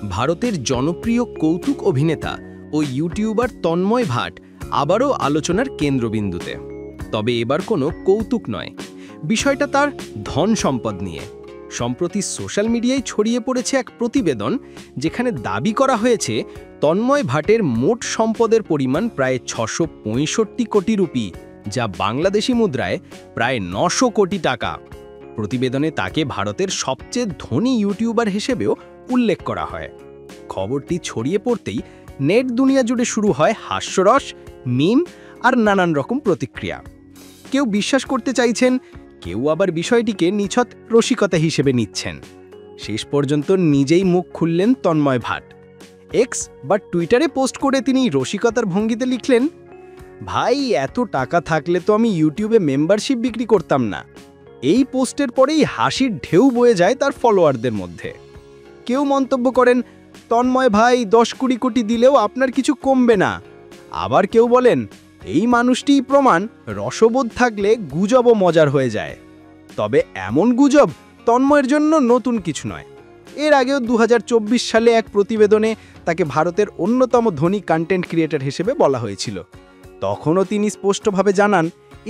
ভারতের জনপ্রিয় কৌতুক অভিনেতা ও ইউটিউবার তন্ময় ভাট আবারও আলোচনার কেন্দ্রবিন্দুতে। তবে এবার কোনো কৌতুক নয়, বিষয়টা তার ধন সম্পদ নিয়ে। সম্প্রতি সোশ্যাল মিডিয়ায় ছড়িয়ে পড়েছে এক প্রতিবেদন, যেখানে দাবি করা হয়েছে তন্ময় ভাটের মোট সম্পদের পরিমাণ প্রায় 665 কোটি রুপি, যা বাংলাদেশি মুদ্রায় প্রায় 900 কোটি টাকা। প্রতিবেদনে তাকে ভারতের সবচেয়ে ধনী ইউটিউবার হিসেবেও উল্লেখ করা হয়। খবরটি ছড়িয়ে পড়তেই নেট দুনিয়া জুড়ে শুরু হয় হাস্যরস, মিম আর নানান রকম প্রতিক্রিয়া। কেউ বিশ্বাস করতে চাইছেন, কেউ আবার বিষয়টিকে নিছক রসিকতা হিসেবে নিচ্ছেন। শেষ পর্যন্ত নিজেই মুখ খুললেন তন্ময় ভাট। এক্স বা টুইটারে পোস্ট করে তিনি রসিকতার ভঙ্গিতে লিখলেন, ভাই, এত টাকা থাকলে তো আমি ইউটিউবে মেম্বারশিপ বিক্রি করতাম না। এই পোস্টের পরেই হাসির ঢেউ বয়ে যায় তার ফলোয়ারদের মধ্যে। কেউ মন্তব্য করেন, তন্ময় ভাই, 10-20 কোটি দিলেও আপনার কিছু কমবে না। আবার কেউ বলেন, এই মানুষটিই প্রমাণ, রসবোধ থাকলে গুজবও মজার হয়ে যায়। তবে এমন গুজব তন্ময়ের জন্য নতুন কিছু নয়। এর আগেও 2024 সালে এক প্রতিবেদনে তাকে ভারতের অন্যতম ধনী কন্টেন্ট ক্রিয়েটর হিসেবে বলা হয়েছিল। তখনও তিনি স্পষ্টভাবে জানান,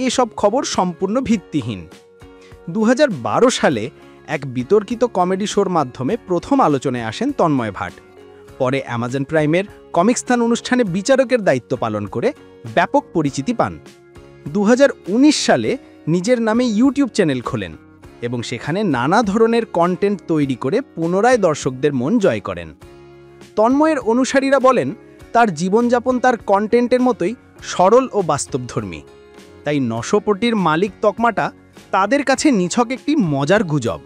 এসব খবর সম্পূর্ণ ভিত্তিহীন। 2012 সালে এক বিতর্কিত কমেডি শোর মাধ্যমে প্রথম আলোচনায় আসেন তন্ময় ভাট। পরে অ্যামাজন প্রাইমের কমিকস্থান অনুষ্ঠানে বিচারকের দায়িত্ব পালন করে ব্যাপক পরিচিতি পান। 2019 সালে নিজের নামে ইউটিউব চ্যানেল খোলেন এবং সেখানে নানা ধরনের কন্টেন্ট তৈরি করে পুনরায় দর্শকদের মন জয় করেন। তন্ময়ের অনুসারীরা বলেন, তার জীবনযাপন তার কন্টেন্টের মতোই সরল ও বাস্তবধর্মী। তাই 900 কোটির মালিক তকমাটা তাদের কাছে নিছক একটি মজার গুজব।